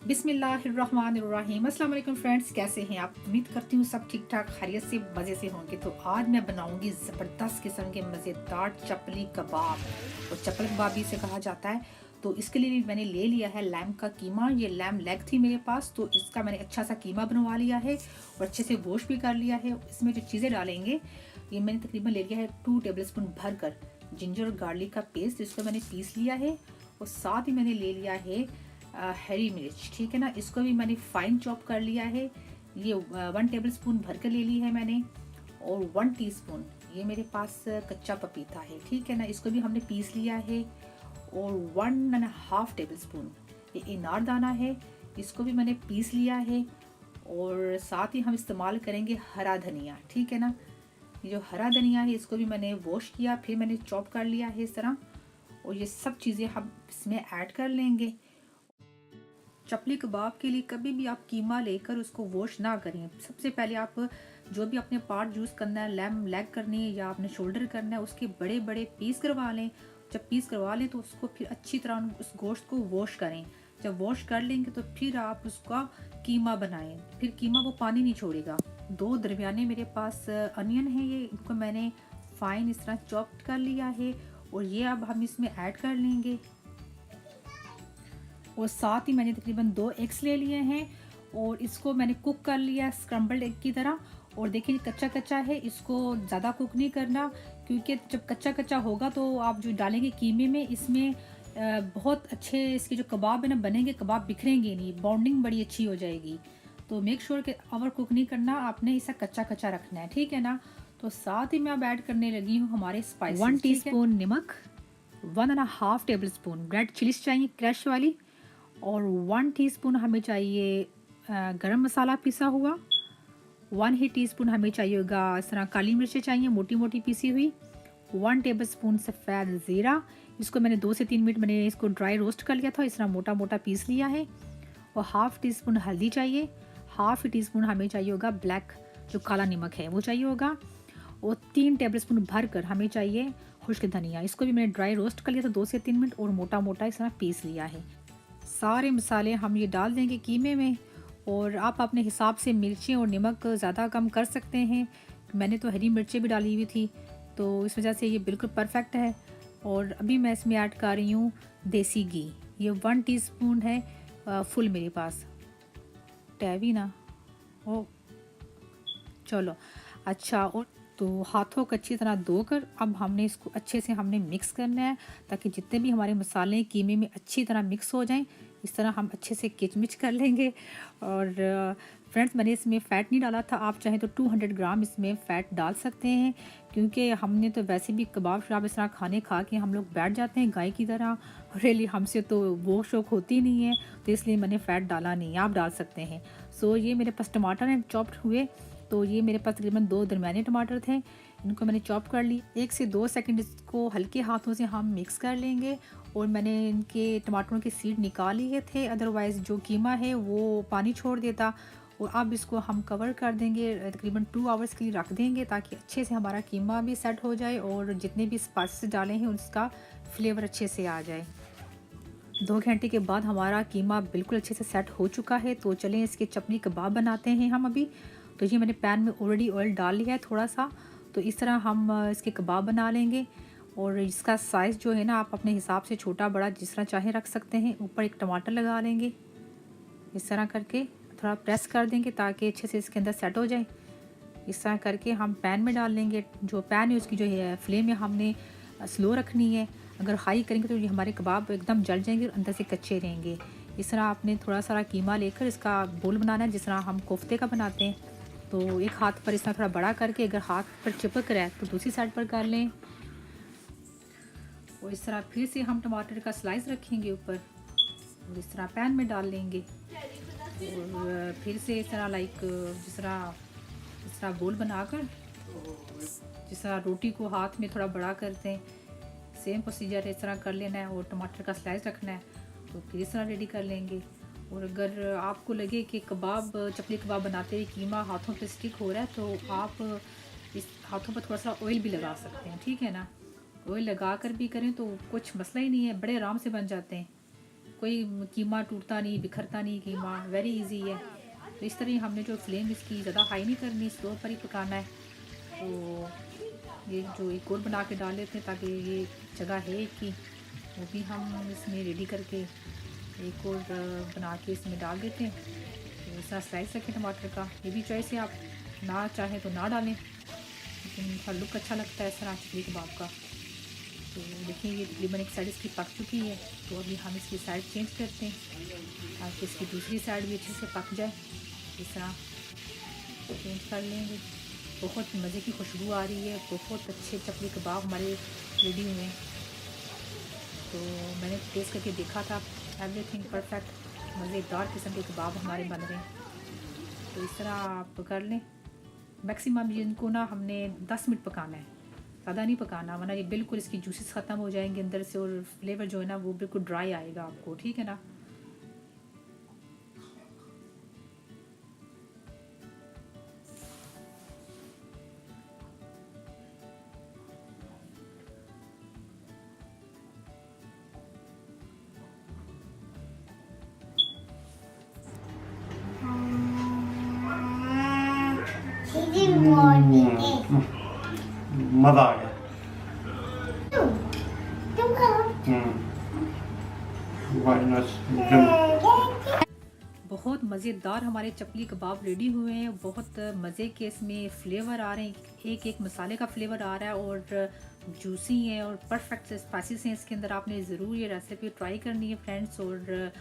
बिस्मिल्लाहिर्रहमानिर्रहीम। अस्सलाम वालेकुम फ्रेंड्स, कैसे हैं आप? उम्मीद करती हूँ सब ठीक ठाक खैरियत से मज़े से होंगे। तो आज मैं बनाऊंगी ज़बरदस्त किस्म के मज़ेदार चपली कबाब, और चपल कबाब भी इसे कहा जाता है। तो इसके लिए मैंने ले लिया है लैम का कीमा। ये लैम लेग थी मेरे पास, तो इसका मैंने अच्छा सा कीमा बनवा लिया है और अच्छे से वॉश भी कर लिया है। इसमें जो चीज़ें डालेंगे, ये मैंने तकरीबन ले लिया है 2 टेबल स्पून भर कर जिंजर और गार्लिक का पेस्ट, जिसको मैंने पीस लिया है। और साथ ही मैंने ले लिया है हरी मिर्च, ठीक है ना, इसको भी मैंने फाइन चॉप कर लिया है। ये 1 टेबल स्पून भर कर ले ली है मैंने। और 1 टीस्पून ये मेरे पास कच्चा पपीता है, ठीक है ना, इसको भी हमने पीस लिया है। और 1.5 टेबल स्पून ये इनारदाना है, इसको भी मैंने पीस लिया है। और साथ ही हम इस्तेमाल करेंगे हरा धनिया, ठीक है ना। ये जो हरा धनिया है इसको भी मैंने वॉश किया, फिर मैंने चॉप कर लिया है इस तरह। और ये सब चीज़ें हम इसमें ऐड कर लेंगे। चपली कबाब के लिए कभी भी आप कीमा लेकर उसको वॉश ना करें। सबसे पहले आप जो भी अपने पार्ट यूज़ करना है, लैम लेग करनी है या आपने शोल्डर करना है, उसके बड़े बड़े पीस करवा लें। जब पीस करवा लें तो उसको फिर अच्छी तरह उस गोश्त को वॉश करें। जब वॉश कर लेंगे तो फिर आप उसका कीमा बनाएं। फिर कीमा वो पानी नहीं छोड़ेगा। 2 दरमियाने मेरे पास अनियन है, ये इनको मैंने फाइन इस तरह चॉप कर लिया है। और ये अब हम इसमें ऐड कर लेंगे। और साथ ही मैंने तकरीबन 2 एग्स ले लिए हैं और इसको मैंने कुक कर लिया स्क्रम्बल्ड एग की तरह। और देखिए कच्चा कच्चा है, इसको ज़्यादा कुक नहीं करना, क्योंकि जब कच्चा कच्चा होगा तो आप जो डालेंगे कीमे में, इसमें बहुत अच्छे इसके जो कबाब है ना बनेंगे, कबाब बिखरेंगे नहीं, बॉन्डिंग बड़ी अच्छी हो जाएगी। तो मेक श्योर कि ओवर कुक नहीं करना, आपने इसे कच्चा कच्चा रखना है, ठीक है ना। तो साथ ही मैं अब ऐड करने लगी हूँ हमारे स्पाइसेस। 1 टीस्पून नमक, 1.5 टेबल स्पून रेड चिलीज चाहिए क्रश वाली, और 1 टीस्पून हमें चाहिए गरम मसाला पिसा हुआ। 1 ही टीस्पून हमें चाहिए होगा इस तरह काली मिर्चें चाहिए मोटी मोटी पिसी हुई। 1 टेबल स्पून सफ़ेद ज़ीरा, इसको मैंने 2 से 3 मिनट मैंने इसको ड्राई रोस्ट कर लिया था, इस तरह मोटा मोटा पीस लिया है। और 1/2 टीस्पून हल्दी चाहिए। 1/2 टीस्पून हमें चाहिए होगा ब्लैक जो काला नमक है वो चाहिए होगा। और 3 टेबल स्पून भर कर हमें चाहिए खुश्क धनिया, इसको भी मैंने ड्राई रोस्ट कर लिया था 2 से 3 मिनट और मोटा मोटा इस तरह पीस लिया है। सारे मसाले हम ये डाल देंगे कीमे में। और आप अपने हिसाब से मिर्चें और नमक ज़्यादा कम कर सकते हैं। मैंने तो हरी मिर्चें भी डाली हुई थी, तो इस वजह से ये बिल्कुल परफेक्ट है। और अभी मैं इसमें ऐड कर रही हूँ देसी घी। ये 1 टीस्पून है फुल मेरे पास। टैवी ना ओ चलो अच्छा। और तो हाथों को अच्छी तरह धोकर अब हमने इसको अच्छे से हमने मिक्स करना है, ताकि जितने भी हमारे मसाले कीमे में अच्छी तरह मिक्स हो जाएं। इस तरह हम अच्छे से किचमिच कर लेंगे। और फ्रेंड्स, मैंने इसमें फ़ैट नहीं डाला था, आप चाहें तो 200 ग्राम इसमें फ़ैट डाल सकते हैं, क्योंकि हमने तो वैसे भी कबाब शबाब इस तरह खाने खा के हम लोग बैठ जाते हैं गाय की तरह। रियली हमसे तो वो शौक होती नहीं है, तो इसलिए मैंने फ़ैट डाला नहीं है, आप डाल सकते हैं। सो ये मेरे पास टमाटर हैं चॉप्ड हुए, तो ये मेरे पास तकरीबन 2 दरमियाने टमाटर थे, इनको मैंने चॉप कर ली। 1 से 2 सेकंड इसको हल्के हाथों से हम मिक्स कर लेंगे। और मैंने इनके टमाटरों के सीड निकाल लिए थे, अदरवाइज़ जो कीमा है वो पानी छोड़ देता। और अब इसको हम कवर कर देंगे, तकरीबन 2 आवर्स के लिए रख देंगे, ताकि अच्छे से हमारा कीमा भी सेट हो जाए और जितने भी स्पाइसेस डाले हैं उसका फ्लेवर अच्छे से आ जाए। 2 घंटे के बाद हमारा कीमा बिल्कुल अच्छे से सेट हो चुका है। तो चलें इसके चपली कबाब बनाते हैं हम अभी। तो ये मैंने पैन में ऑलरेडी ऑयल डाल लिया है थोड़ा सा, तो इस तरह हम इसके कबाब बना लेंगे। और इसका साइज़ जो है ना, आप अपने हिसाब से छोटा बड़ा जिस तरह चाहे रख सकते हैं। ऊपर एक टमाटर लगा लेंगे, इस तरह करके थोड़ा प्रेस कर देंगे ताकि अच्छे से इसके अंदर सेट हो जाए। इस तरह करके हम पैन में डाल लेंगे। जो पैन है उसकी जो है फ्लेम है हमने स्लो रखनी है, अगर हाई करेंगे तो ये हमारे कबाब एकदम जल जाएंगे और अंदर से कच्चे रहेंगे। इस तरह आपने थोड़ा सारा कीमा लेकर इसका बोल बनाना है, जिस तरह हम कोफ्ते का बनाते हैं। तो एक हाथ पर इस तरह थोड़ा बड़ा करके, अगर हाथ पर चिपक रहा है तो दूसरी साइड पर कर लें। और इस तरह फिर से हम टमाटर का स्लाइस रखेंगे ऊपर और इस तरह पैन में डाल लेंगे। और फिर से इस तरह जिस तरह गोल बनाकर, जिस तरह रोटी को हाथ में थोड़ा बड़ा करते हैं, सेम प्रोसीजर इस तरह कर लेना है। और टमाटर का स्लाइस रखना है, तो फिर इस तरह रेडी कर लेंगे। और अगर आपको लगे कि चपली कबाब बनाते हुए कीमा हाथों पे स्टिक हो रहा है, तो आप इस हाथों पर थोड़ा सा ऑयल भी लगा सकते हैं, ठीक है ना। ऑयल लगा कर भी करें तो कुछ मसला ही नहीं है, बड़े आराम से बन जाते हैं। कोई कीमा टूटता नहीं, बिखरता नहीं कीमा, वेरी इजी है। तो इस तरह हमने जो फ्लेम इसकी ज़्यादा हाई नहीं करनी, स्लो पर ही पकाना है। तो ये जो एक और बना के डाल लेते हैं ताकि ये जगह है एक की, वो भी हम इसमें रेडी करके एक और बना के इसमें डाल देते हैं। तो इस तरह स्लाइस रखें टमाटर का, ये भी चॉइस है, आप ना चाहें तो ना डालें, लेकिन थोड़ा लुक अच्छा लगता है इस तरह चपली कबाब का। तो देखिए ये तकरीबन एक साइड इसकी पक चुकी है, तो अभी हम इसकी साइड चेंज करते हैं ताकि इसकी दूसरी साइड भी अच्छे से पक जाए। इस तरह चेंज कर लेंगे। बहुत मज़े की खुशबू आ रही है, बहुत अच्छे चपली कबाब हमारे रेडी हुए हैं। तो मैंने टेस्ट करके देखा था, एवरीथिंग परफेक्ट, मज़ेदार किस्म के कबाब हमारे बन रहे हैं। तो इस तरह आप कर लें। मैक्सिमम इनको ना हमने 10 मिनट पकाना है, ज़्यादा नहीं पकाना, वरना ये बिल्कुल इसकी जूसेस ख़त्म हो जाएंगे अंदर से और फ्लेवर जो है ना वो बिल्कुल ड्राई आएगा आपको, ठीक है ना। मज़ा आ गया। बहुत मज़ेदार हमारे चपली कबाब रेडी हुए हैं। बहुत मज़े के इसमें फ्लेवर आ रहे हैं, एक एक मसाले का फ्लेवर आ रहा है और जूसी है और परफेक्ट स्पाइसेस हैं इसके अंदर। आपने ज़रूर ये रेसिपी ट्राई करनी है फ्रेंड्स, और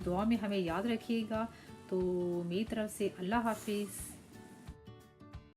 दुआ में हमें याद रखिएगा। तो मेरी तरफ से अल्लाह हाफिज़।